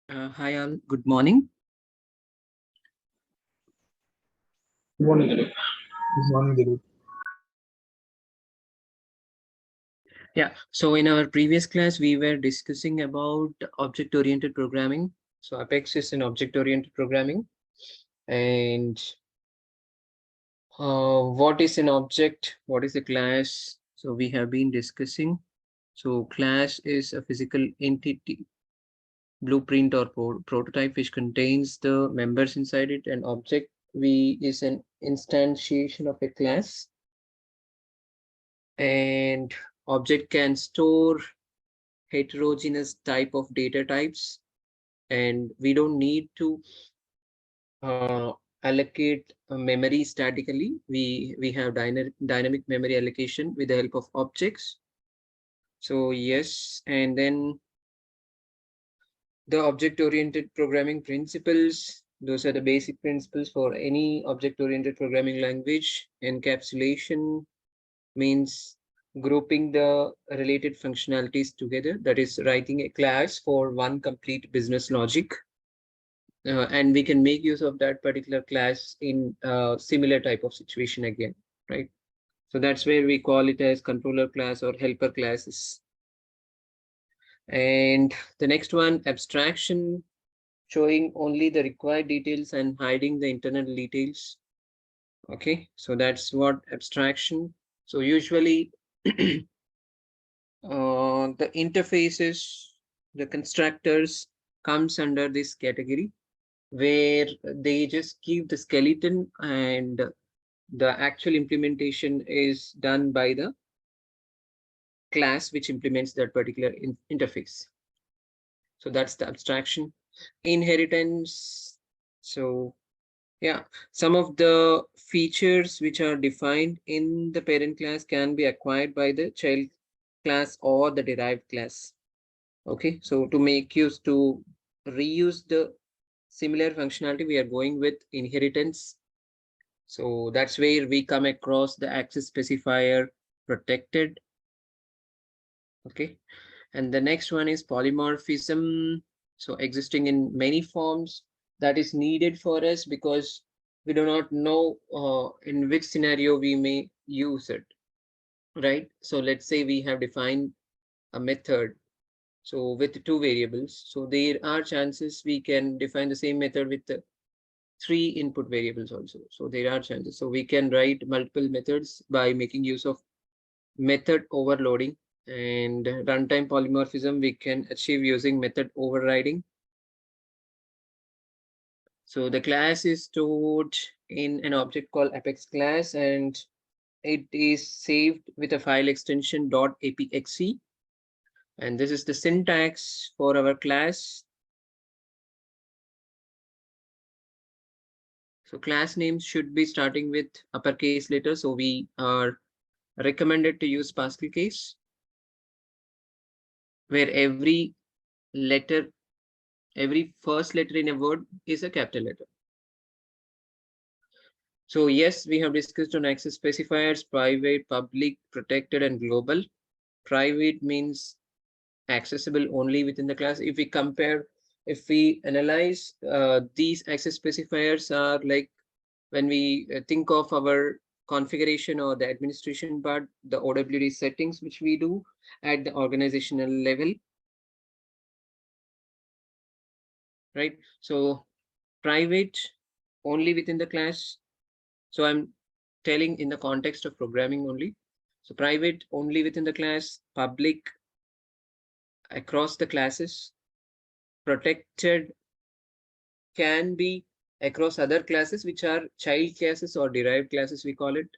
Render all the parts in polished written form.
Hi all, good morning. Good morning, Dilip. Good morning, Dilip. Yeah, so in our previous class, we were discussing about object-oriented programming. So Apex is an object-oriented programming. And what is an object? What is a class? So we have been discussing. So class is a physical entity, blueprint or prototype which contains the members inside it. And object we is an instantiation of a class. And object can store heterogeneous type of data types, and we don't need to uh, allocate memory statically. We have dynamic memory allocation with the help of objects. So yes, and then the object oriented programming principles, those are the basic principles for any object oriented programming language. Encapsulation means grouping the related functionalities together, that is writing a class for one complete business logic. And we can make use of that particular class in similar type of situation again, right? So that's where we call it as controller class or helper classes. And the next one, abstraction, showing only the required details and hiding the internal details. Okay, so that's what abstraction. So usually the interfaces, the constructors comes under this category, where they just give the skeleton and the actual implementation is done by the class which implements that particular interface. So that's the abstraction. Inheritance. So yeah, some of the features which are defined in the parent class can be acquired by the child class or the derived class. Okay, so to make use to reuse the similar functionality, we are going with inheritance. So that's where we come across the access specifier protected. Okay, and the next one is polymorphism. So existing in many forms, that is needed for us because we do not know in which scenario we may use it, right? So let's say we have defined a method, so with two variables, so there are chances we can define the same method with the three input variables also. So there are chances. So we can write multiple methods by making use of method overloading, and runtime polymorphism we can achieve using method overriding. So the class is stored in an object called apex class, and it is saved with a file extension .apxe. And this is the syntax for our class. So class names should be starting with uppercase letters. So we are recommended to use Pascal case, where letter, every first letter in a word is a capital letter. So yes, we have discussed on access specifiers, private, public, protected, and global. Private means accessible only within the class. If we compare, if we analyze, these access specifiers are like when we think of our configuration or the administration part, the OWD settings, which we do at the organizational level, right? So private only within the class. So I'm telling in the context of programming only. So private only within the class, public across the classes, protected can be across other classes, which are child classes or derived classes, we call it.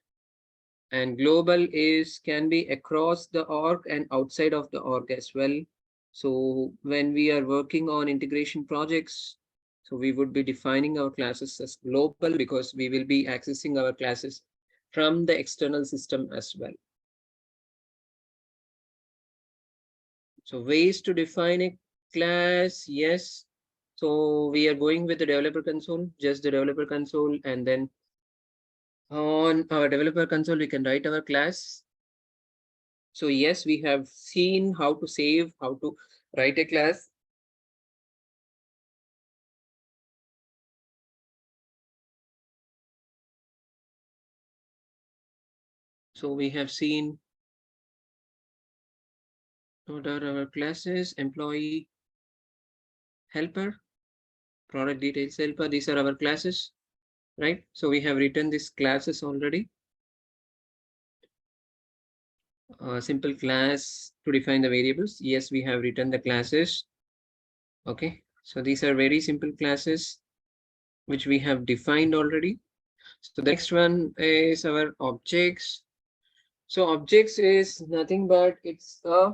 And global is can be across the org and outside of the org as well. So when we are working on integration projects, so we would be defining our classes as global because we will be accessing our classes from the external system as well. So ways to define a class, yes. So we are going with the developer console, just the developer console, and then on our developer console, we can write our class. So yes, we have seen how to save, how to write a class. So we have seen what are our classes: employee, helper, product details helper. These are our classes, right? So we have written these classes already. Simple class to define the variables. Yes, we have written the classes. Okay, so these are very simple classes which we have defined already. So the next one is our objects. So objects is nothing but it's a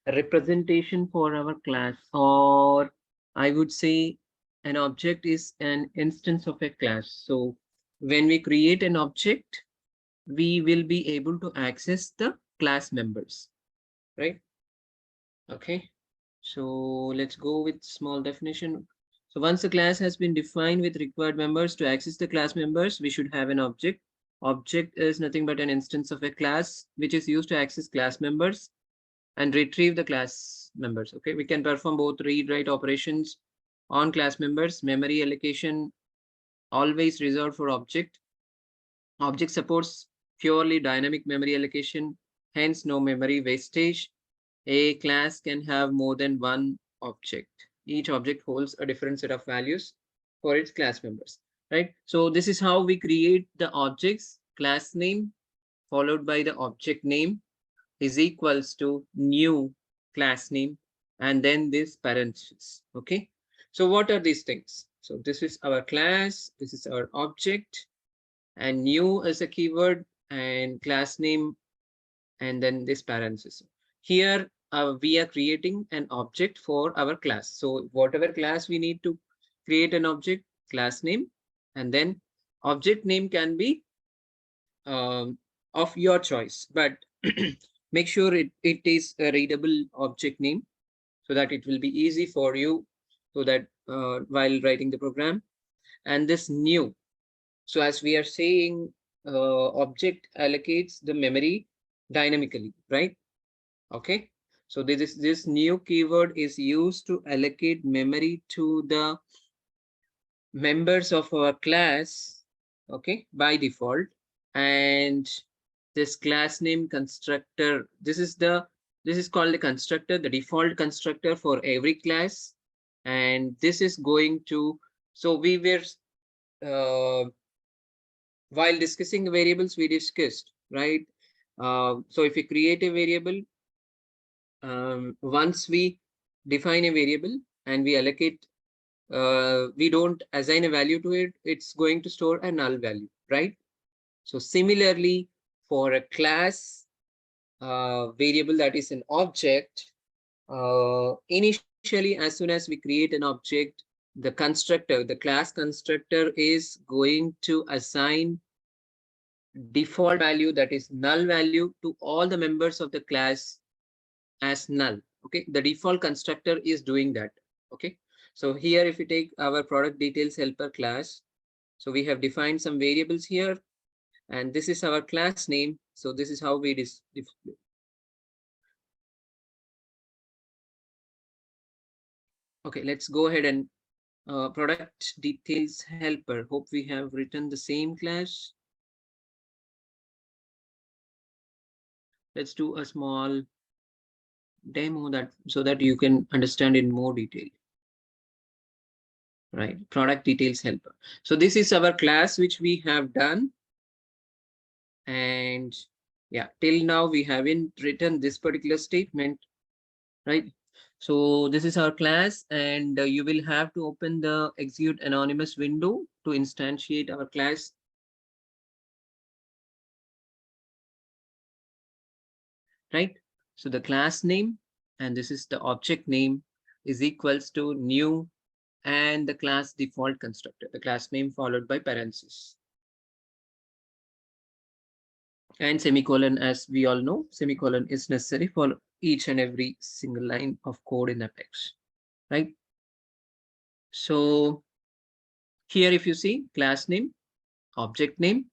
representation for our class, or I would say an object is an instance of a class. So when we create an object, we will be able to access the class members, right? Okay, so let's go with small definition. So once the class has been defined with required members, to access the class members, we should have an object. Object is nothing but an instance of a class which is used to access class members and retrieve the class members. Okay, we can perform both read write operations on class members. Memory allocation always reserved for object. Object supports purely dynamic memory allocation, hence no memory wastage. A class can have more than one object. Each object holds a different set of values for its class members, right? So this is how we create the objects. Class name followed by the object name is equals to new class name and then this parenthesis. Okay, so what are these things? So this is our class, this is our object, and new is a keyword, and class name, and then this parenthesis. Here we are creating an object for our class. So whatever class we need to create an object, class name, and then object name can be of your choice, but make sure it is a readable object name so that it will be easy for you, so that while writing the program. And this new, so as we are saying, object allocates the memory dynamically, right? Okay, so this new keyword is used to allocate memory to the members of our class, okay, by default. And this class name constructor, this is called the constructor, the default constructor for every class. And this is going to, so we were uh, while discussing the variables we discussed, right? So if we create a variable, once we define a variable and we allocate, we don't assign a value to it, it's going to store a null value, right? So similarly, for a class variable that is an object, initially, as soon as we create an object, the constructor, the class constructor is going to assign default value, that is null value, to all the members of the class as null. Okay, the default constructor is doing that. Okay, so here if we take our product details helper class, so we have defined some variables here, and this is our class name. So this is how we okay, let's go ahead and product details helper. Hope we have written the same class. Let's do a small demo that so that you can understand in more detail. Right, product details helper. So this is our class which we have done, and yeah, till now we haven't written this particular statement, right? So this is our class, and you will have to open the execute anonymous window to instantiate our class, right? So the class name, and this is the object name, is equals to new and the class default constructor, the class name followed by parentheses and semicolon. As we all know, semicolon is necessary for each and every single line of code in Apex, right? So here, if you see, class name, object name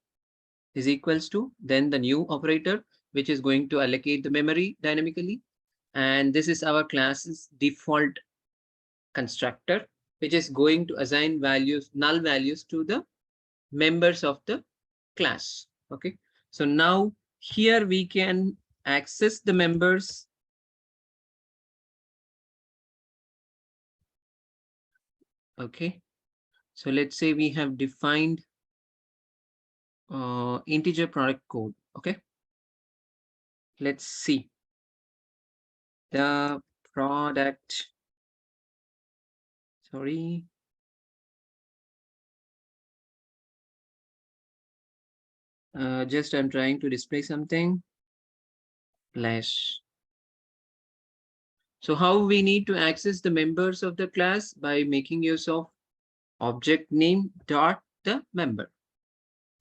is equals to then the new operator, which is going to allocate the memory dynamically. And this is our class's default constructor, which is going to assign values, null values, to the members of the class. Okay, So now here we can access the members. Okay. So let's say we have defined integer product code. Okay. Let's see the product. Sorry. Just I'm trying to display something. Flash. So how we need to access the members of the class? By making use of object name dot the member.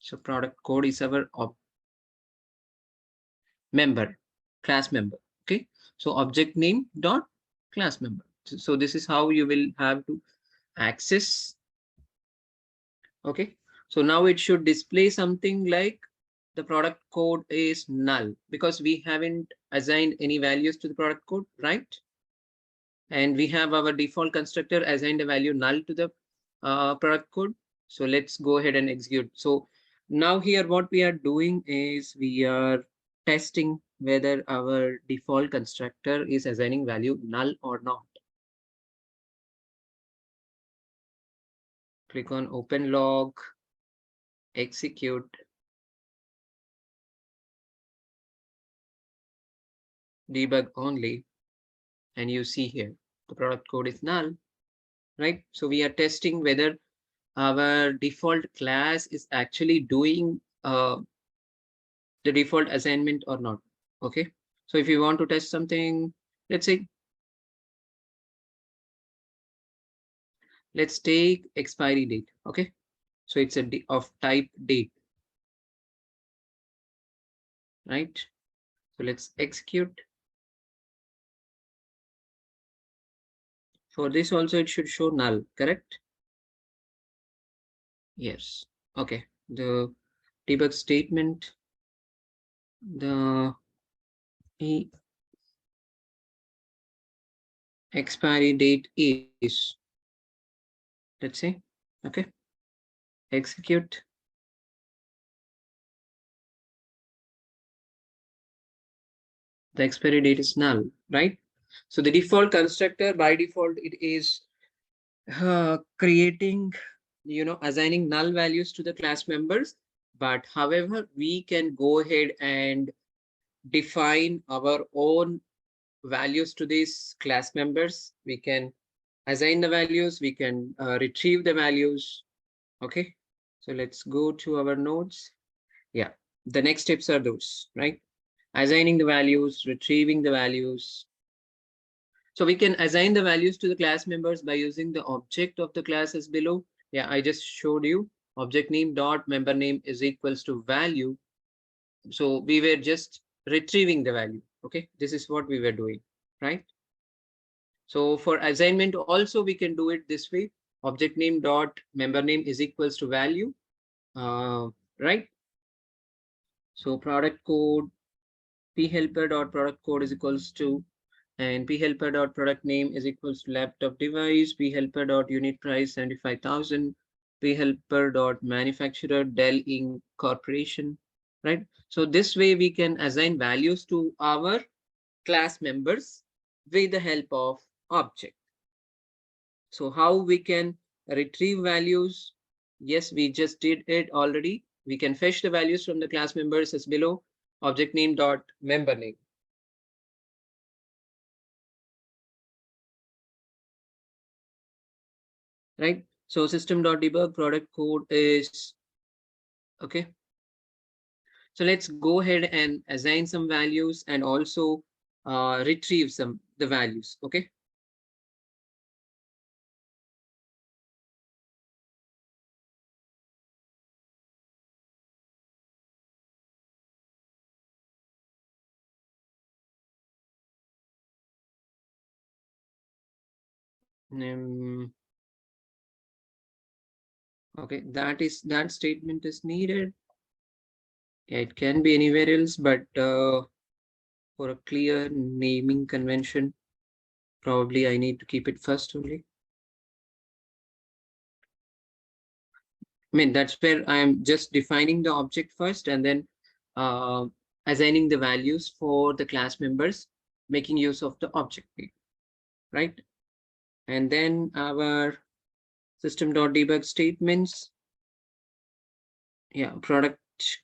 So product code is our member, class member. Okay. So object name dot class member. So this is how you will have to access. Okay. So now it should display something like the product code is null because we haven't assigned any values to the product code, right? And we have our default constructor assigned a value null to the product code. So let's go ahead and execute. So now here what we are doing is we are testing whether our default constructor is assigning value null or not. Click on open log, execute, debug only, and you see here the product code is null, right? So we are testing whether our default class is actually doing the default assignment or not. Okay. So if you want to test something, let's say, let's take expiry date. Okay. So it's a of type date, right? So let's execute. For this also, it should show null, correct? Yes. Okay. The debug statement, the expiry date is, let's say, okay, execute. The expiry date is null, right? So the default constructor by default, it is creating, assigning null values to the class members. But however, we can go ahead and define our own values to these class members. We can assign the values, we can retrieve the values. Okay. So let's go to our nodes. Yeah. The next steps are those, right? Assigning the values, retrieving the values. So we can assign the values to the class members by using the object of the class as below. Yeah, I just showed you object name dot member name is equals to value. So we were just retrieving the value. Okay, this is what we were doing, right? So for assignment also we can do it this way. Object name dot member name is equals to value, right? So product code p helper dot product code is equals to, and p helper dot product name is equals to laptop device, p helper dot unit price 75,000, p helper dot manufacturer Dell Inc. Corporation, right? So this way we can assign values to our class members with the help of object. So how we can retrieve values? Yes, we just did it already. We can fetch the values from the class members as below, object name dot member name. Right? So system.debug product code is okay. So let's go ahead and assign some values and also retrieve the values. Okay. Um, okay, that statement is needed. Yeah, it can be anywhere else, but for a clear naming convention, probably I need to keep it first only. I mean, that's where I'm just defining the object first, and then uh, assigning the values for the class members, making use of the object name, right? And then our system.debug statements, yeah, product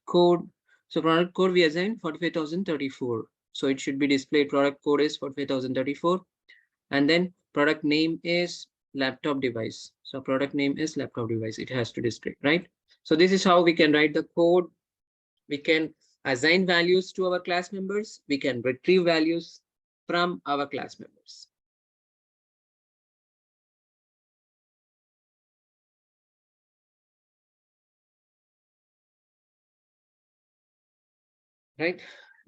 code. So product code we assign 45,034. So it should be displayed product code is 45,034. And then product name is laptop device. So product name is laptop device. It has to display, right? So this is how we can write the code. We can assign values to our class members. We can retrieve values from our class members. Right?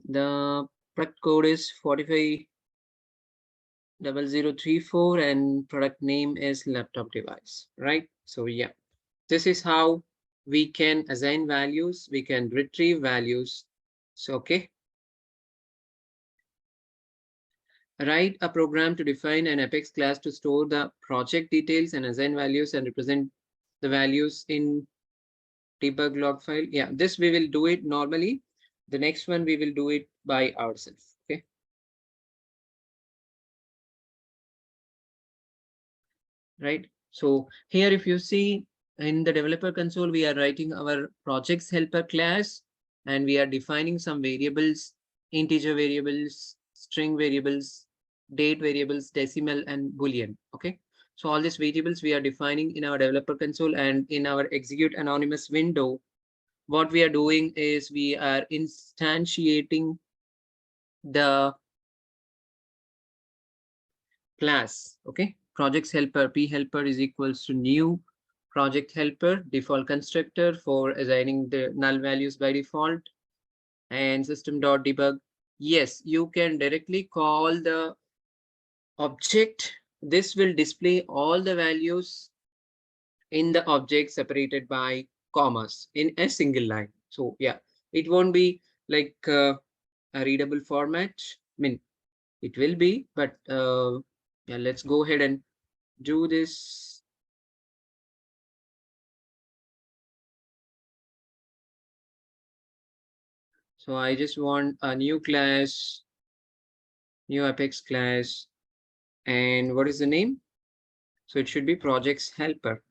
The product code is 45,034 and product name is laptop device, right? So yeah, this is how we can assign values. We can retrieve values. So, okay. Write a program to define an Apex class to store the project details and assign values and represent the values in debug log file. Yeah, this we will do it normally. The next one we will do it by ourselves. Okay. Right. So here, if you see in the developer console, we are writing our projects helper class and we are defining some variables, integer variables, string variables, date variables, decimal and boolean. Okay. So all these variables we are defining in our developer console, and in our execute anonymous window, what we are doing is we are instantiating the class. Okay. Projects helper, p helper is equals to new project helper default constructor for assigning the null values by default, and system.debug. Yes, you can directly call the object. This will display all the values in the object separated by commas in a single line. So yeah, it won't be like a readable format. I mean, it will be, but yeah, let's go ahead and do this. So I just want a new class, new Apex class, and what is the name? So it should be projects helper.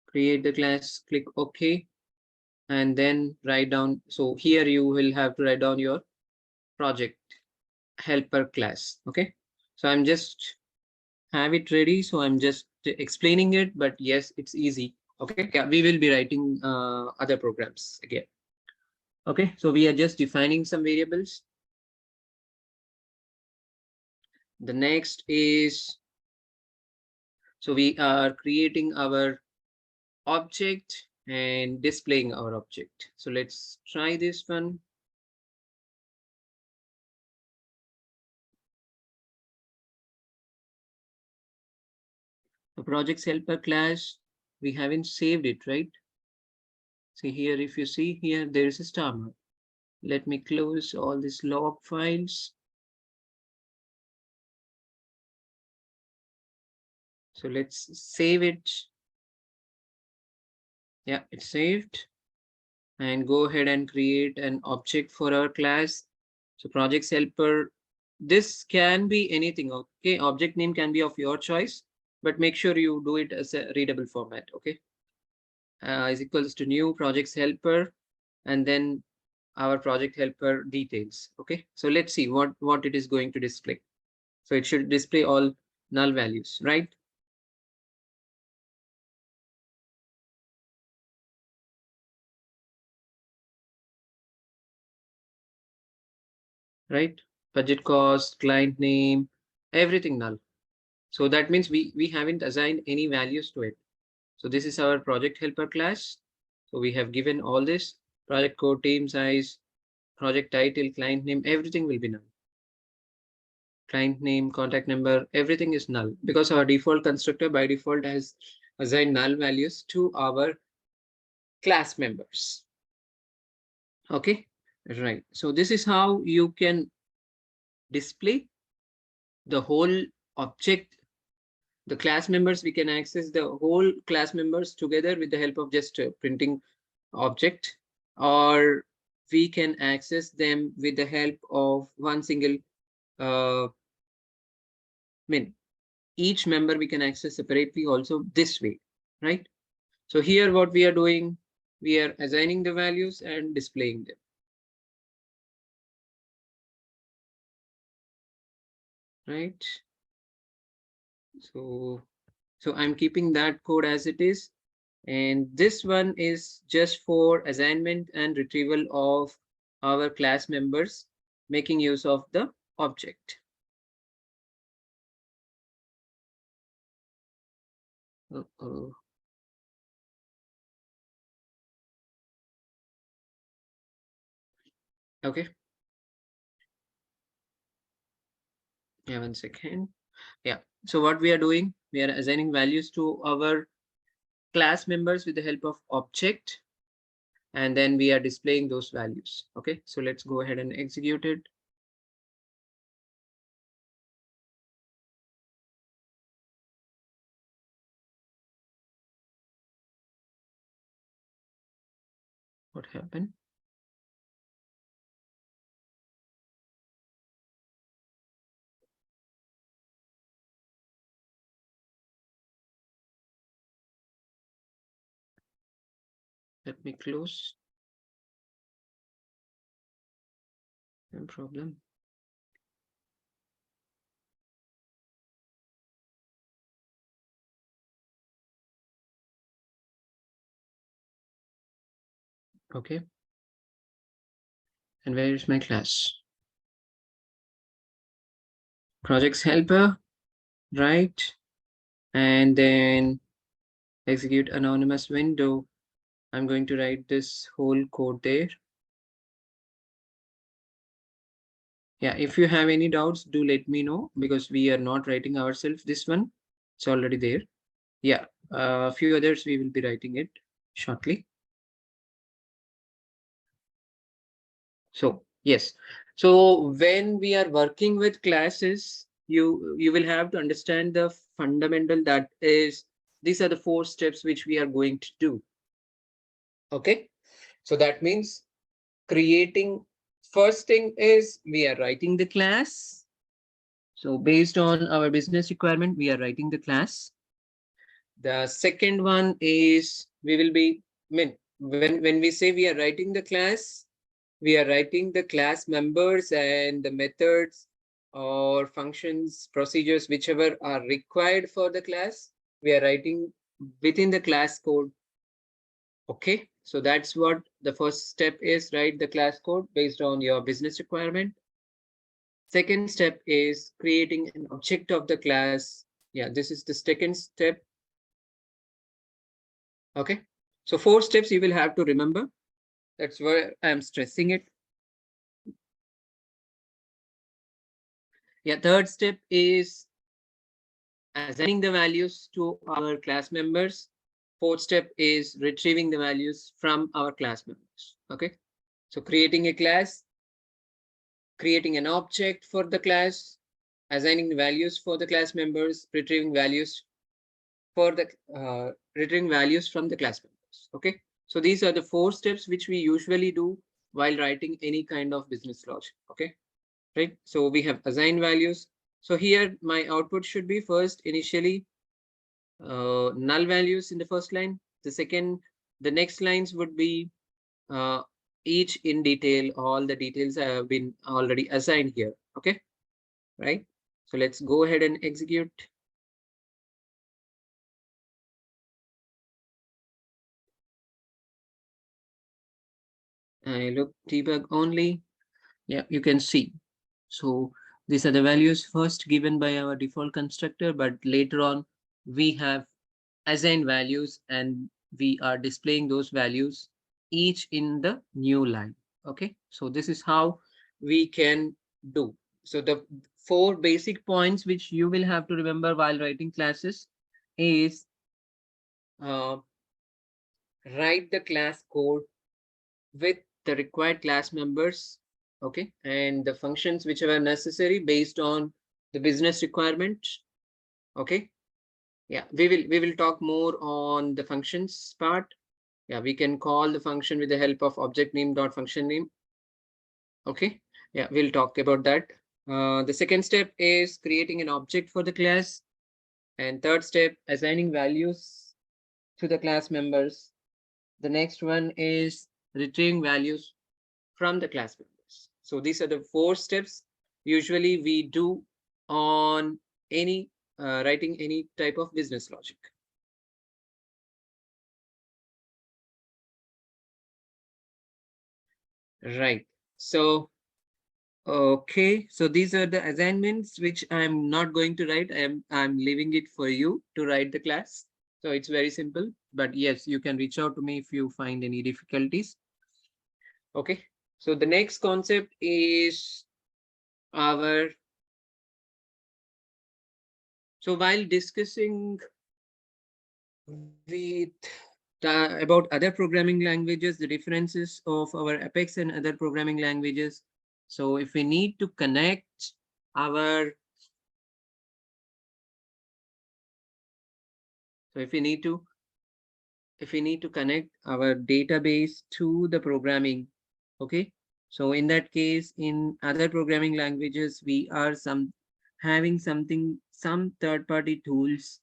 Create the class, click OK, and then write down. So here you will have to write down your project helper class. Okay. So I'm just have it ready. So I'm just explaining it, but yes, it's easy. Okay. Yeah, we will be writing other programs again. Okay. So we are just defining some variables. The next is, so we are creating our object and displaying our object. So let's try this one. The projects helper class, we haven't saved it, right? See here, if you see here, there is a star mark. Let me close all these log files. So let's save it. Yeah, it's saved. And go ahead and create an object for our class. So projects helper, this can be anything. Okay, object name can be of your choice, but make sure you do it as a readable format. Okay, is equals to new projects helper, and then our project helper details. Okay, so let's see what it is going to display. So it should display all null values, right? Right, budget cost, client name, everything null. So that means we haven't assigned any values to it. So this is our project helper class. So we have given all this project code, team size, project title, client name, everything will be null. Client name, contact number, everything is null because our default constructor by default has assigned null values to our class members. Okay, right. So this is how you can display the whole object The class members, we can access the whole class members together with the help of just printing object, or we can access them with the help of one single each member we can access separately also this way, right? So here what we are doing, we are assigning the values and displaying them. Right? So I'm keeping that code as it is. And this one is just for assignment and retrieval of our class members, making use of the object. Uh-oh. Okay. Yeah, 1 second. Yeah. So what we are doing, we are assigning values to our class members with the help of object, and then we are displaying those values. Okay, so let's go ahead and execute it. What happened? Let me close. No problem. Okay. And where is my class? Projects helper, right? And then execute anonymous window. I'm going to write this whole code there. Yeah, if you have any doubts, do let me know, because we are not writing ourselves this one. It's already there. Yeah, a few others we will be writing it shortly. So yes, so when we are working with classes, you will have to understand the fundamental, that is, these are the 4 steps which we are going to do. Okay, so that means creating, first thing is we are writing the class. So based on our business requirement, we are writing the class. The second one is we will be, when we say we are writing the class, we are writing the class members and the methods or functions, procedures, whichever are required for the class, we are writing within the class code. Okay, so that's what the first step is, write the class code based on your business requirement. Second step is creating an object of the class. Yeah, this is the second step. Okay, so 4 steps you will have to remember. That's why I'm stressing it. Yeah, third step is assigning the values to our class members. Fourth step is retrieving the values from our class members. Okay, so creating a class, creating an object for the class, assigning the values for the class members, retrieving values for the retrieving values from the class members. Okay, so these are the 4 steps which we usually do while writing any kind of business logic. Okay, right? So we have assigned values. So here my output should be first initially null values in the first line. The next lines would be uh, each in detail. All the details have been already assigned here. Okay, right? So let's go ahead and execute. I look debug only. Yeah, you can see. So these are the values first given by our default constructor, but later on we have assigned values and we are displaying those values each in the new line. Okay, so this is how we can do. So the 4 basic points which you will have to remember while writing classes is uh, write the class code with the required class members, okay, and the functions which are necessary based on the business requirement, okay. Yeah, we will talk more on the functions part. Yeah, we can call the function with the help of object name dot function name. Okay. Yeah, we'll talk about that. The second step is creating an object for the class. And third step, assigning values to the class members. The next one is retrieving values from the class members. So these are the four steps usually we do on any writing any type of business logic. Right. So, okay. So these are the assignments which I'm not going to write. I'm leaving it for you to write the class. So it's very simple. But yes, you can reach out to me if you find any difficulties. Okay. So the next concept is our, so while discussing with about other programming languages, the differences of our Apex and other programming languages. So if we need to connect our, so if we need to connect our database to the programming, okay. So in that case, in other programming languages, we are having some third-party tools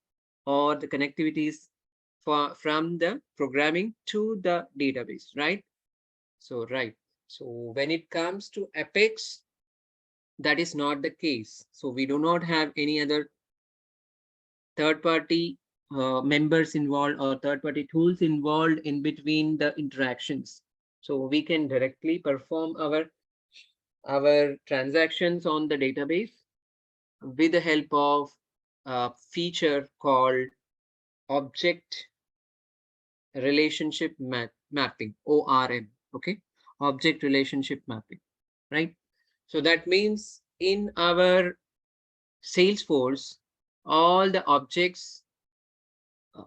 or the connectivities from the programming to the database, right? So, right. So when it comes to Apex, that is not the case. So we do not have any other third-party members involved or third-party tools involved in between the interactions. So we can directly perform our transactions on the database with the help of a feature called object relationship mapping, ORM. Okay, object relationship mapping, right? So that means in our Salesforce, all the objects, uh,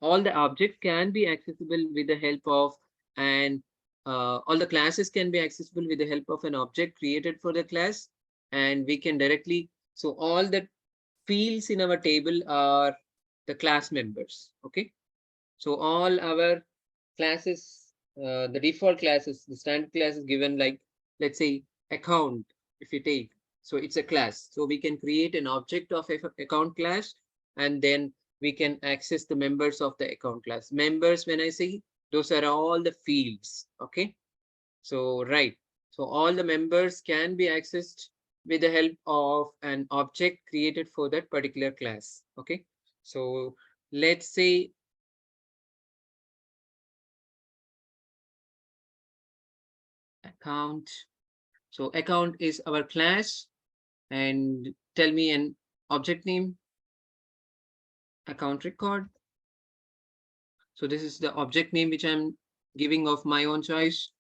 all the objects can be accessible with the help of, and all the classes can be accessible with the help of an object created for the class, and we can directly, so all the fields in our table are the class members. Okay, so all our classes, the default classes, the standard class is given like, let's say, account, if you take. So it's a class. So we can create an object of account class, and then we can access the members of the account class. Members, when I say, those are all the fields. Okay. So, right. So all the members can be accessed with the help of an object created for that particular class. Okay. So let's say account. So account is our class, and tell me an object name, account record. So this is the object name which I'm giving of my own choice,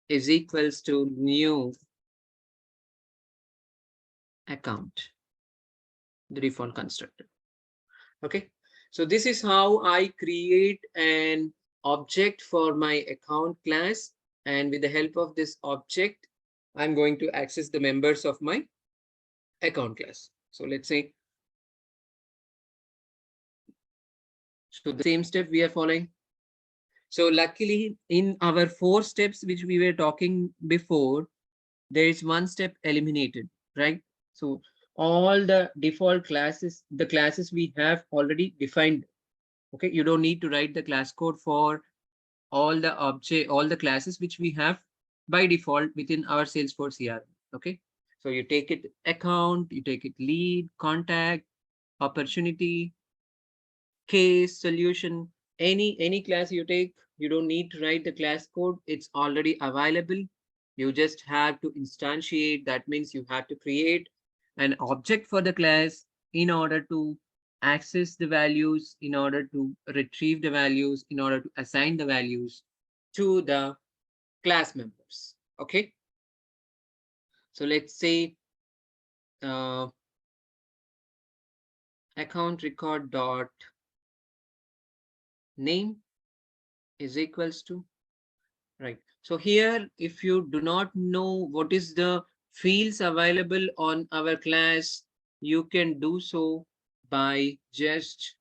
is equals to new account, the default constructor. Okay. So this is how I create an object for my account class. And with the help of this object, I'm going to access the members of my account class. So let's say, so the same step we are following. So luckily in our 4 steps, which we were talking before, there is one step eliminated, right? So all the default classes, the classes we have already defined. Okay, you don't need to write the class code for all the classes which we have by default within our Salesforce CRM. Okay, so you take it account, you take it lead, contact, opportunity, case, solution, any class you take, you don't need to write the class code. It's already available. You just have to instantiate. That means you have to create an object for the class in order to access the values, in order to retrieve the values, in order to assign the values to the class members. Okay, so let's say uh, account record dot name is equals to, right. So here, if you do not know what is the fields available on our class, you can do so by just,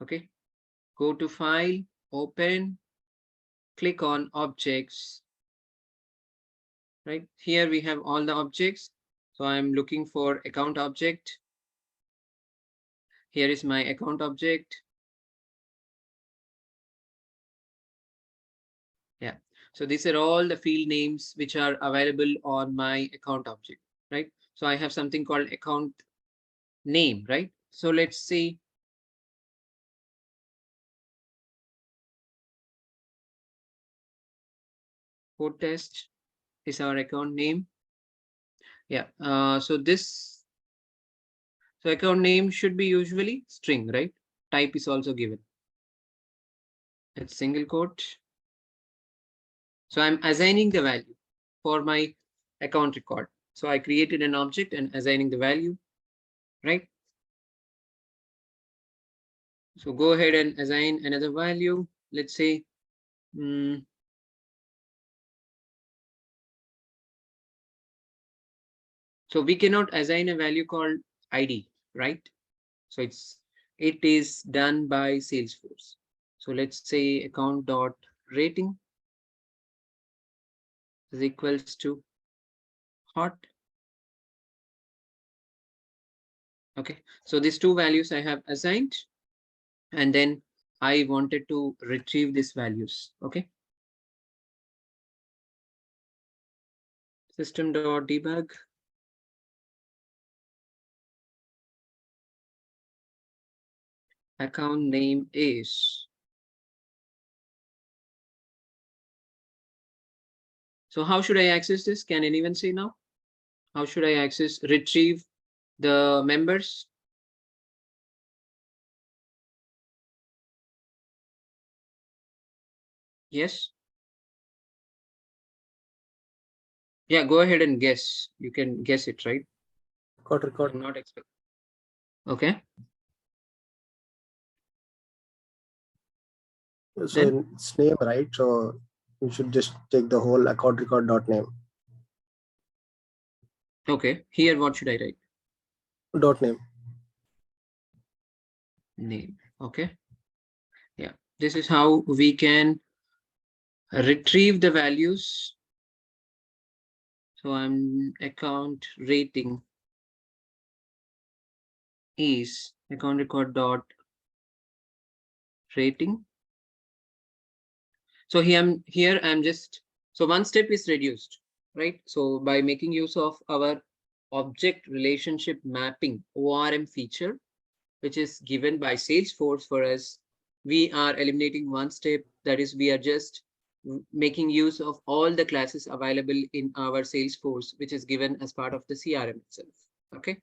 okay, go to File, Open, click on Objects, right? Here we have all the objects. So I'm looking for account object. Here is my account object. Yeah. So these are all the field names which are available on my account object, right? So I have something called account name, right? So let's see. Code test is our account name. Yeah. So account name should be usually string, right? Type is also given. It's single quote. So I'm assigning the value for my account record. So I created an object and assigning the value, right? So go ahead and assign another value. Let's say, so we cannot assign a value called ID, right? So it is done by Salesforce. So let's say account dot rating is equals to hot. Okay, so these two values I have assigned, and then I wanted to retrieve these values. Okay, system.debug. Account name is. So how should I access this? Can anyone say now? How should I retrieve the members? Yes. Yeah, go ahead and guess. You can guess it, right? Record. I'm not expecting. Okay. So Then it's name, right? So you should just take the whole account record dot name. okay. Here, what should I write? Dot name. Name. Okay. Yeah. This is how we can retrieve the values. So I'm account rating is account record dot rating. So here I'm just, so one step is reduced, right? So by making use of our object relationship mapping ORM feature, which is given by Salesforce for us, we are eliminating one step. That is, we are just making use of all the classes available in our Salesforce, which is given as part of the CRM itself. Okay.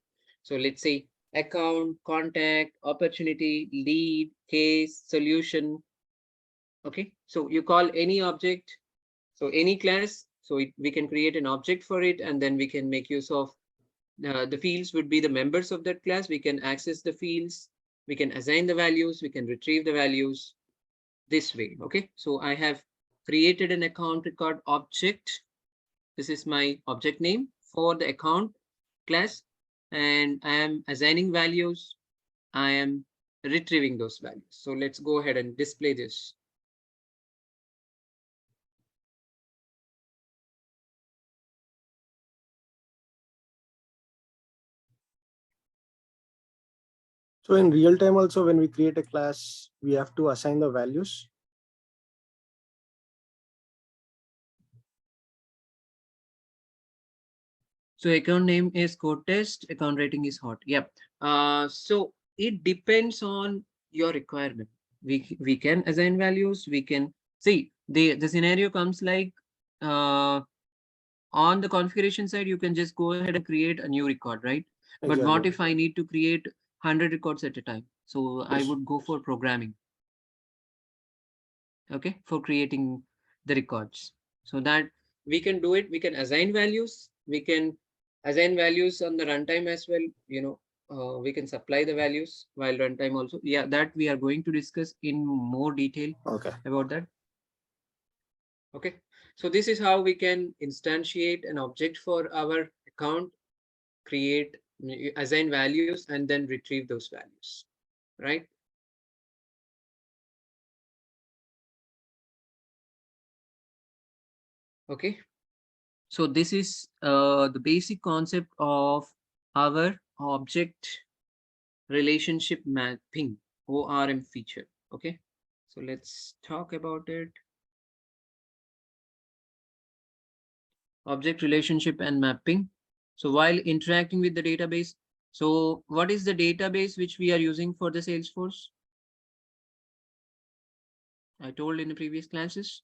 So let's say account, contact, opportunity, lead, case, solution. Okay. So you call any object, so any class, so we can create an object for it, and then we can make use of the fields would be the members of that class. We can access the fields, we can assign the values, we can retrieve the values this way. Okay, so I have created an account record object. This is my object name for the account class, and I am assigning values. I am retrieving those values. So let's go ahead and display this. So in real time also, when we create a class, we have to assign the values. So account name is code test, account rating is hot. Yep. So it depends on your requirement. We can assign values. We can see the scenario comes like on the configuration side, you can just go ahead and create a new record, right? But Exactly. what if I need to create 100 records at a time? So I Yes. would go for programming. Okay, for creating the records. So that we can do it. We can assign values. We can assign values on the runtime as well. We can supply the values while runtime also. Yeah, that we are going to discuss in more detail about that. Okay, so this is how we can instantiate an object for our account, create You assign values and then retrieve those values, right? Okay. So this is the basic concept of our object relationship mapping, ORM feature. Okay. So let's talk about it. Object relationship and mapping. So while interacting with the database, so what is the database which we are using for the Salesforce? I told in the previous classes.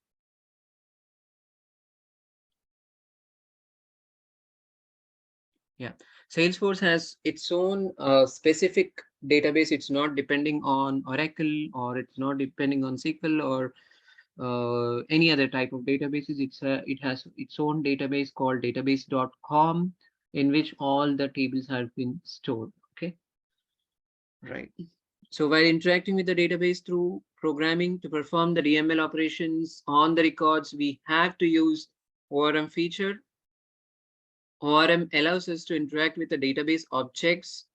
Yeah, Salesforce has its own specific database. It's not depending on Oracle, or it's not depending on SQL, or any other type of databases. It has its own database called database.com, in which all the tables have been stored. Okay, right. So while interacting with the database through programming to perform the DML operations on the records, we have to use ORM feature. ORM allows us to interact with the database objects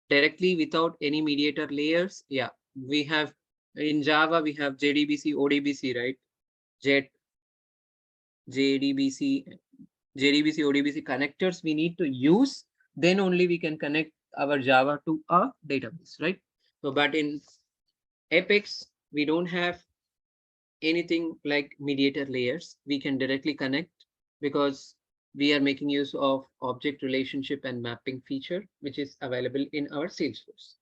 directly without any mediator layers. Yeah, we have in Java, we have JDBC, ODBC, right? JET, JDBC, JDBC, ODBC connectors we need to use. Then only we can connect our Java to a database, right? So, but in Apex, we don't have anything like mediator layers. We can directly connect because we are making use of object relationship and mapping feature, which is available in our Salesforce.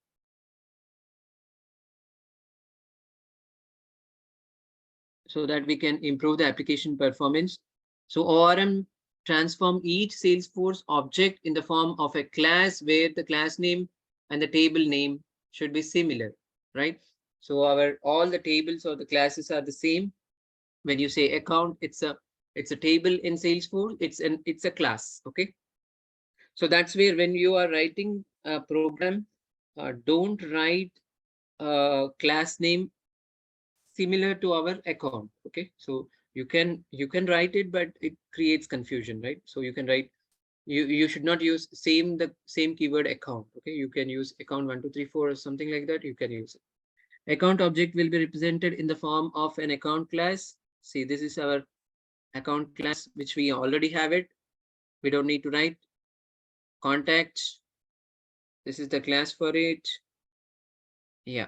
So that we can improve the application performance. So ORM transform each Salesforce object in the form of a class where the class name and the table name should be similar, right? So our all the tables or the classes are the same. When you say account, it's a table in Salesforce. It's a class. Okay. So that's where when you are writing a program, don't write a class name similar to our account. Okay, so you can write it, but it creates confusion, right? So you can write, you should not use the same keyword account. Okay, you can use account 1 2 3 4 or something like that. You can use it. Account object will be represented in the form of an account class. See, this is our account class, which we already have it. We don't need to write. Contacts, this is the class for it. Yeah.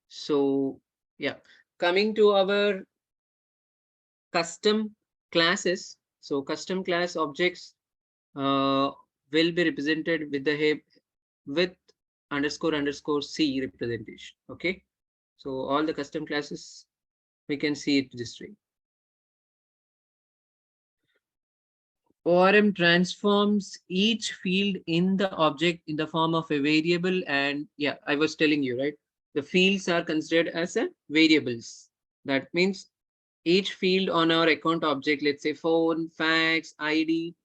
So yeah, coming to our custom classes. So custom class objects will be represented with the with __ C representation. Okay. So all the custom classes, we can see it this way. ORM transforms each field in the object in the form of a variable. And yeah, I was telling you, right? The fields are considered as a variables. That means each field on our account object, let's say phone, fax, ID,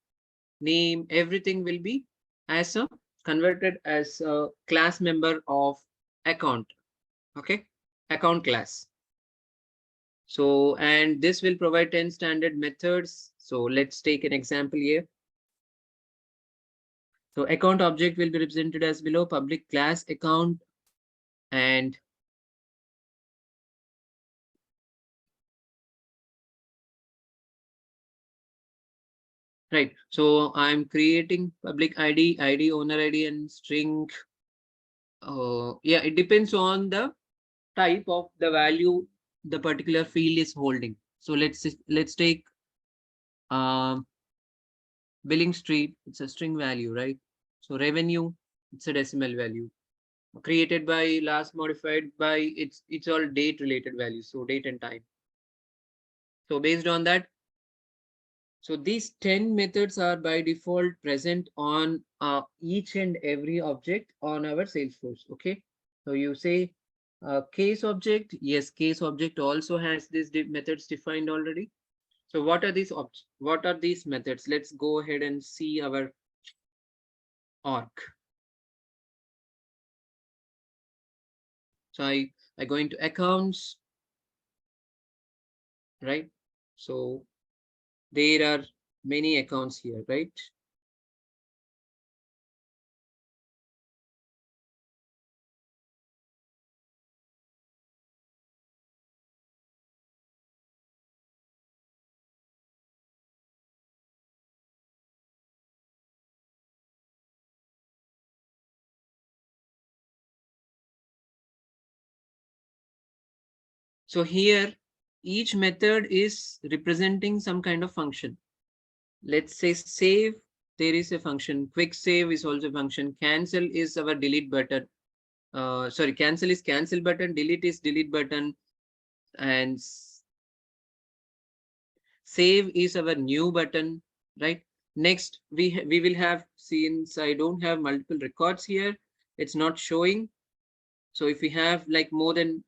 name, everything will be as a converted as a class member of account. Okay, account class. So, and this will provide 10 standard methods. So let's take an example here. So account object will be represented as below: public class account, and right. So I'm creating public ID owner ID and string. Yeah, it depends on the type of the value the particular field is holding. So let's take um, billing street. It's a string value, right? So revenue, it's a decimal value. Created by, last modified by, it's all date related values. So date and time. So based on that, so these 10 methods are by default present on each and every object on our Salesforce. Okay. So you say case object. Yes, case object also has these methods defined already. So what are these what are these methods? Let's go ahead and see our org. So I go into accounts, right? So there are many accounts here, right? So here, each method is representing some kind of function. Let's say save, there is a function. Quick save is also a function. Cancel is our delete button. Sorry, cancel is cancel button. Delete is delete button. And save is our new button, right? Next, we will have, since I don't have multiple records here, it's not showing. So if we have like more than,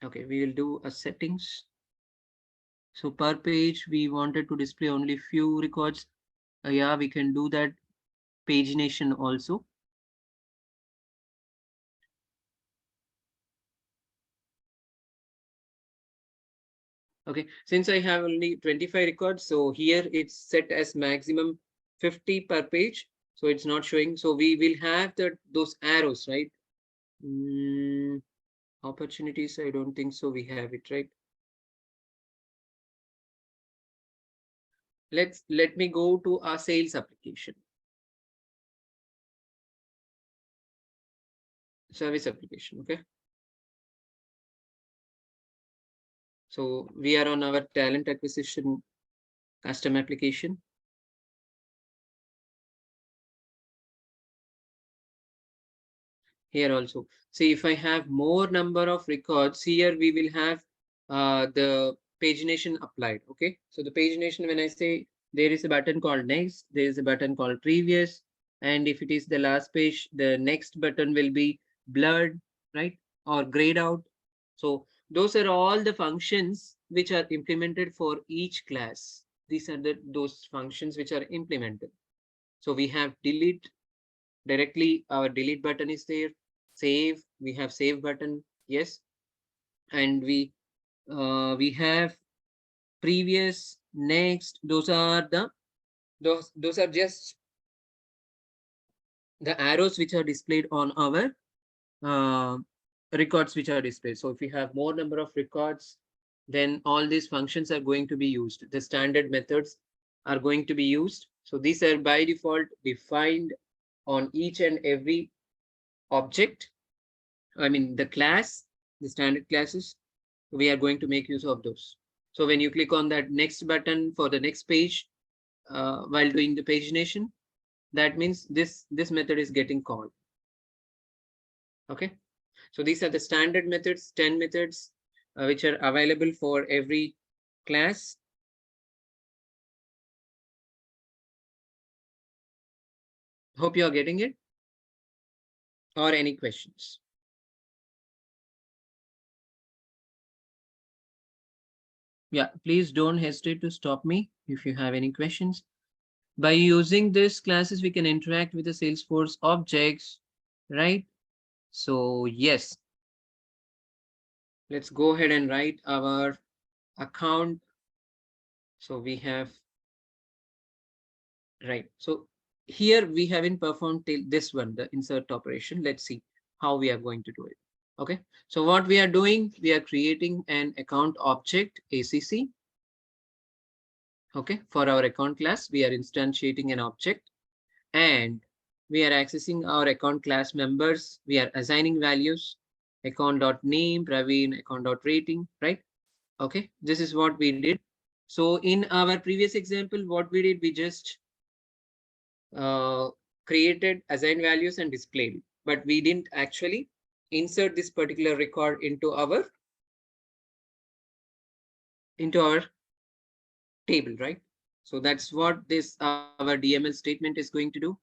okay, we will do a settings. So per page, we wanted to display only few records. Yeah, we can do that. Pagination also. Okay, since I have only 25 records, so here it's set as maximum 50 per page. So it's not showing. So we will have those arrows, right? Opportunities, I don't think so. We have it, right? Let me go to our sales application. Service application, okay? So we are on our talent acquisition custom application. Here also, see if I have more number of records here, we will have the pagination applied. Okay, so the pagination, when I say there is a button called next, there is a button called previous, and if it is the last page, the next button will be blurred, right, or grayed out. So those are all the functions which are implemented for each class. These are those functions which are implemented. So we have delete, directly our delete button is there. Save, we have save button, yes. And we have previous, next, those are the those are just the arrows which are displayed on our uh, records which are displayed. So if we have more number of records, then all these functions are going to be used. The standard methods are going to be used. So these are by default defined on each and every object. I mean, the class, the standard classes, we are going to make use of those. So when you click on that next button for the next page, while doing the pagination, that means this method is getting called. Okay. So these are the standard methods, 10 methods, which are available for every class. Hope you are getting it. Or any questions? Yeah, please don't hesitate to stop me if you have any questions. By using this classes, we can interact with the Salesforce objects, right? So yes, let's go ahead and write our account. So we have, right. So here we haven't performed till this one, the insert operation. Let's see how we are going to do it. Okay. So what we are doing, we are creating an account object, ACC. Okay. For our account class, we are instantiating an object, and we are accessing our account class members. We are assigning values, account.name, Praveen, account.rating, right? Okay, this is what we did. So in our previous example, what we did, we just uh, created assign values and displayed, but we didn't actually insert this particular record into our table, right? So that's what this our DML statement is going to do.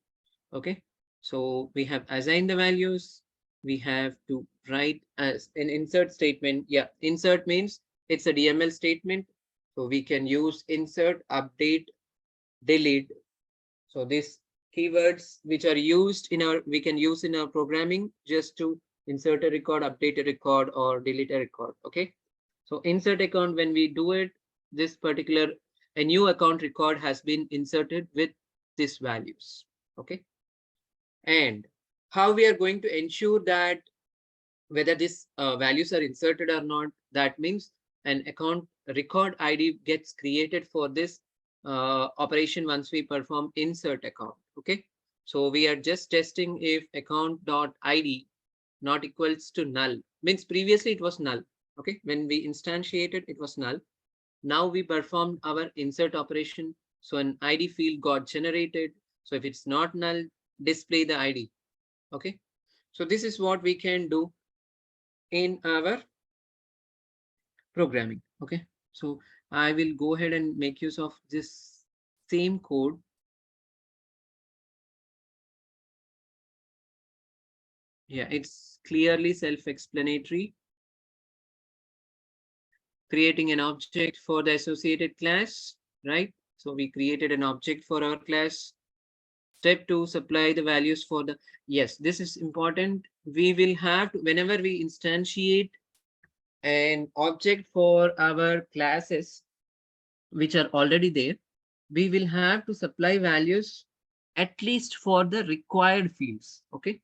Okay, so we have assigned the values. We have to write as an insert statement. Yeah, insert means it's a DML statement. So we can use insert, update, delete. So these keywords which are used in our, we can use in our programming just to insert a record, update a record, or delete a record. Okay. So insert account, when we do it, this particular, a new account record has been inserted with these values. Okay. And how we are going to ensure that whether these values are inserted or not, that means an account record ID gets created for this operation once we perform insert account. Okay, so we are just testing if account.id not equals to null, means previously it was null. Okay, when we instantiated, it was null. Now we performed our insert operation. So an ID field got generated. So if it's not null, display the ID. Okay, so this is what we can do in our programming. Okay, so I will go ahead and make use of this same code. Yeah, it's clearly self-explanatory. Creating an object for the associated class, right? So we created an object for our class. Step 2, supply the values for the, yes, this is important. We will have to, whenever we instantiate an object for our classes, which are already there, we will have to supply values at least for the required fields. Okay,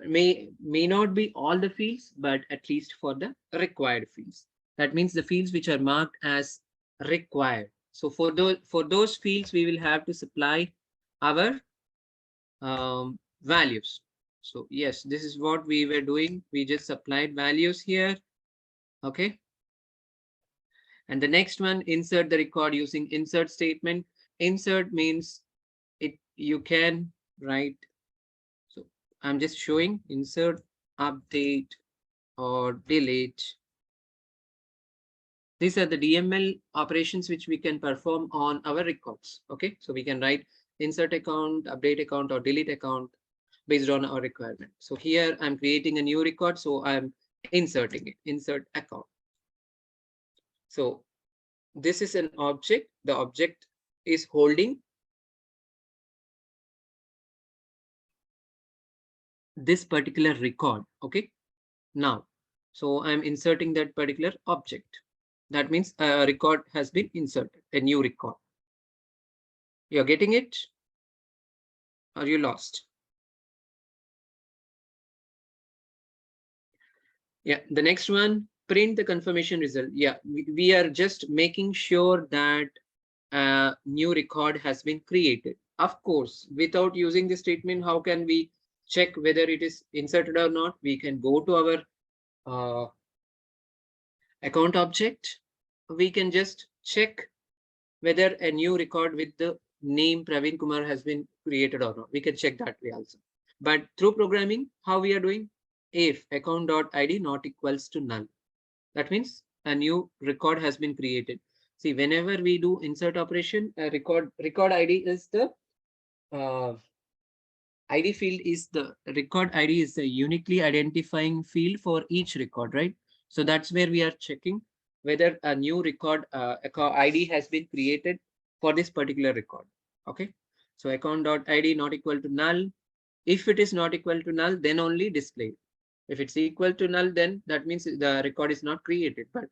may not be all the fields, but at least for the required fields. That means the fields which are marked as required. So for those fields, we will have to supply our values. So yes, this is what we were doing. We just supplied values here. Okay. And the next one, insert the record using insert statement. Insert means it you can write. So I'm just showing insert, update, or delete. These are the DML operations which we can perform on our records. Okay, so we can write insert account, update account, or delete account based on our requirement. So here I'm creating a new record, so I'm inserting it, insert account. So this is an object. The object is holding this particular record. Okay, now, so I'm inserting that particular object. That means a record has been inserted, a new record. You're getting it? Or you lost? Yeah, the next one, print the confirmation result. Yeah, we are just making sure that a new record has been created. Of course, without using the statement, how can we check whether it is inserted or not? We can go to our account object. We can just check whether a new record with the name Praveen Kumar has been created or not. We can check that way also. But through programming, how we are doing? If account.id not equals to null, that means a new record has been created. See, whenever we do insert operation, a record ID is the uh, ID field is the record ID is the uniquely identifying field for each record, right? So that's where we are checking whether a new record ID has been created for this particular record. Okay, so account.id not equal to null. If it is not equal to null, then only display. If it's equal to null, then that means the record is not created. But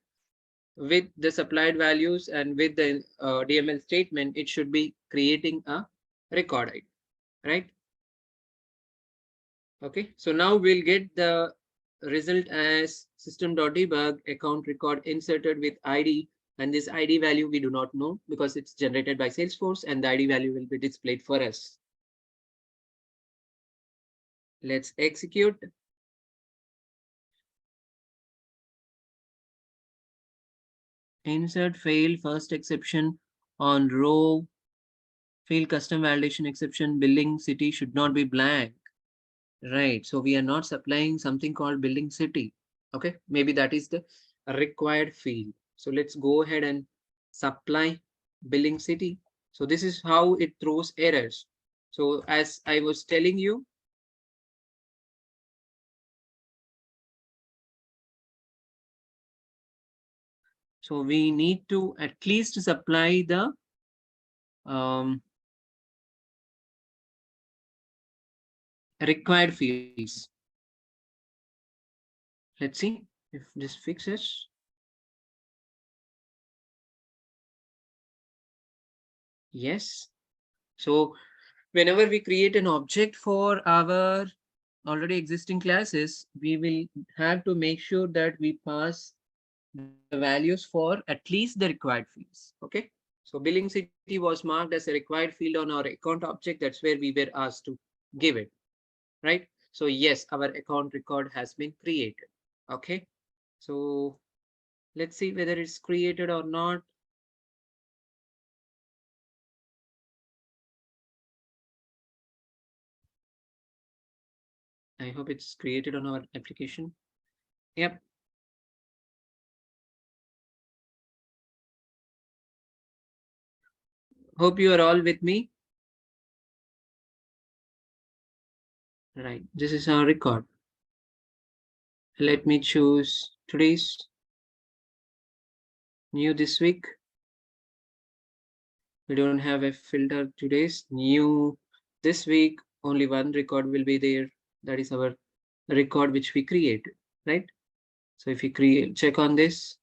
with the supplied values and with the DML statement, it should be creating a record ID, right? Okay, so now we'll get the result as system.debug account record inserted with ID, and this ID value we do not know because it's generated by Salesforce, and the ID value will be displayed for us. Let's execute. Insert fail first exception on row, field custom validation exception, building city should not be blank. Right, so we are not supplying something called building city. Okay, maybe that is the required field. So let's go ahead and supply building city. So this is how it throws errors. So as I was telling you, so we need to at least supply the required fields. Let's see if this fixes. Yes. So whenever we create an object for our already existing classes, we will have to make sure that we pass the values for at least the required fields. Okay. So billing city was marked as a required field on our account object. That's where we were asked to give it. Right. So yes, our account record has been created. Okay. So Let's see whether it's created or not. I hope it's created on our application. Yep. Hope you are all with me. Right. This is our record. Let me choose today's new this week. We don't have a filter today's new this week. Only one record will be there. That is our record which we create, right? So if you create, check on this.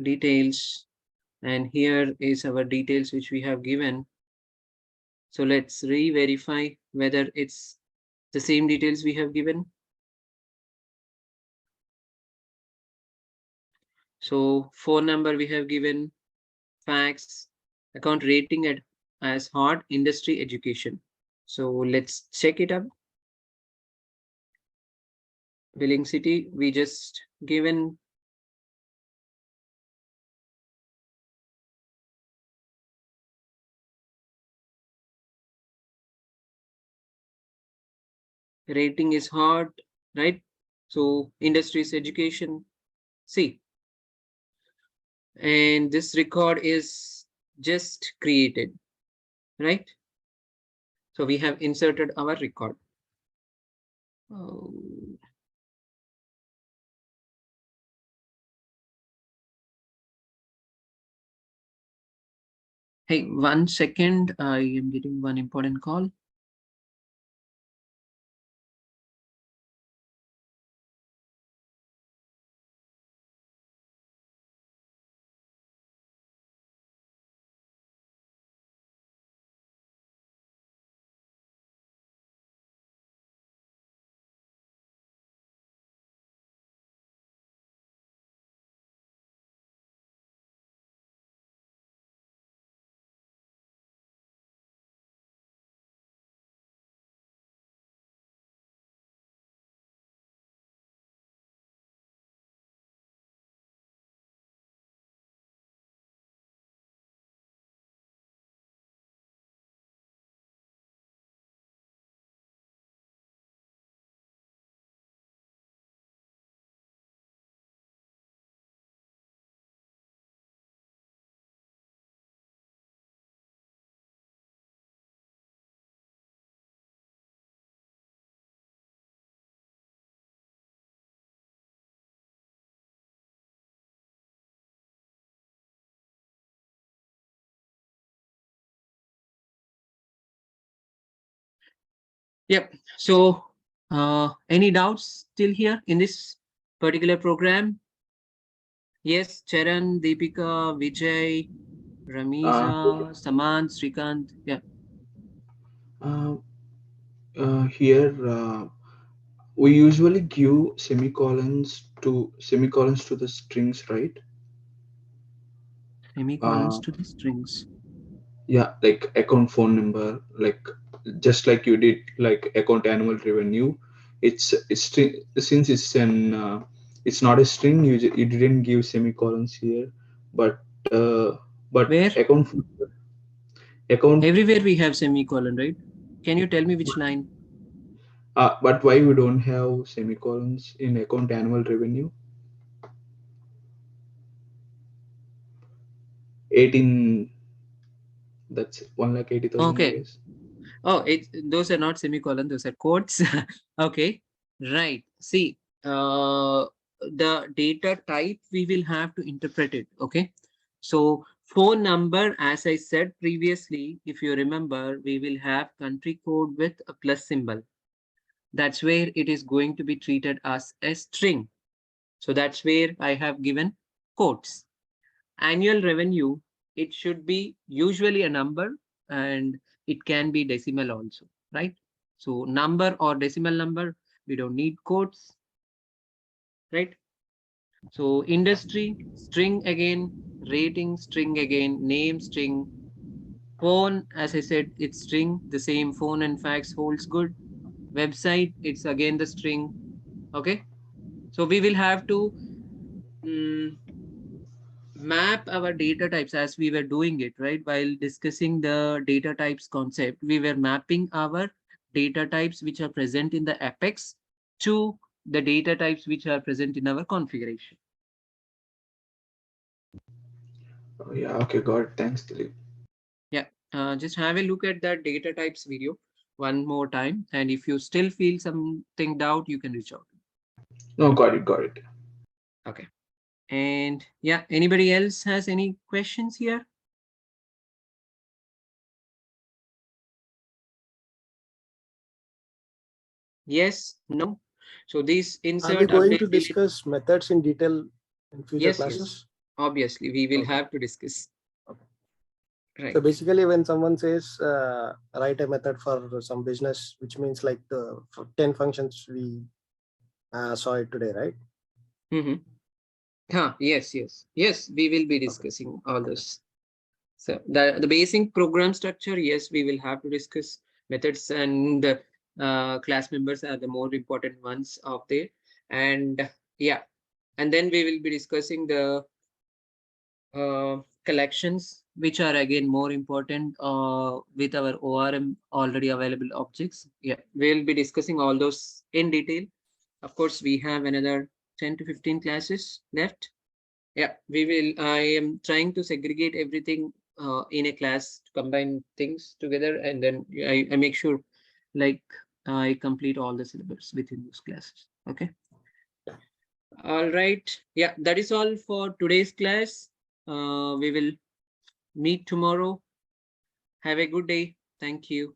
Details, and here is our details which we have given. So let's re-verify whether it's the same details we have given. So phone number we have given, fax, account rating at as hot, industry, education. So let's check it up. Billing city, we just given rating is hot, right? So industry is education. See, and this record is just created, right? So we have inserted our record. Oh. Hey, 1 second. I am getting one important call. Yep. So, any doubts still here in this particular program? Yes, Charan, Deepika, Vijay, Uh, Ramiza, Samant, Srikant. Yeah. uh, Here, we usually give semicolons to the strings, right? Semicolons Uh, to the strings. yeah, like account phone number, like just like you did, like account annual revenue. Since it's not a string. You didn't give semicolons here, but uh, but Where? account. Everywhere we have semicolon, right? Can you tell me which line? But why we don't have semicolons in account annual revenue? 18. That's 1,80,000, I Okay. guess. Oh, those are not semicolon, those are quotes. Okay. Right. See, the data type we will have to interpret it. Okay. So phone number, as I said previously, if you remember, we will have country code with a plus symbol. That's where it is going to be treated as a string. So that's where I have given quotes. Annual revenue, it should be usually a number, and it can be decimal also, right? So number or decimal number, we don't need quotes, right? So industry, string again, rating, string again, name, string, phone, as I said, it's string, the same phone and fax holds good. Website, it's again the string. Okay. So we will have to mm, map our data types as we were doing it, right? While discussing the data types concept, we were mapping our data types which are present in the Apex to the data types which are present in our configuration. Oh, yeah, okay, got it. Thanks, Dilip. Yeah, just have a look at that data types video one more time. And if you still feel something doubt, you can reach out. No, got it, got it. Okay. And yeah, anybody else has any questions here? Yes, no. So this Are we insert, going update, to delete. discuss methods in detail in future Yes, yes. classes? Obviously, we will Okay. have to discuss. Okay. So Right. basically, when someone says write a method for some business, which means like the 10 functions we saw it today, right? Mm-hmm. Huh, yes, yes. Yes, we will be Okay. discussing all this. So the basic program structure, yes, we will have to discuss methods, and class members are the more important ones of there. And yeah, and then we will be discussing the collections, which are again more important with our ORM already available objects. Yeah, we'll be discussing all those in detail. Of course, we have another 10 to 15 classes left. Yeah, we will. I am trying to segregate everything in a class to combine things together, and then I make sure like I complete all the syllabus within those classes. Okay. All right. Yeah, that is all for today's class. We will meet tomorrow. Have a good day. Thank you.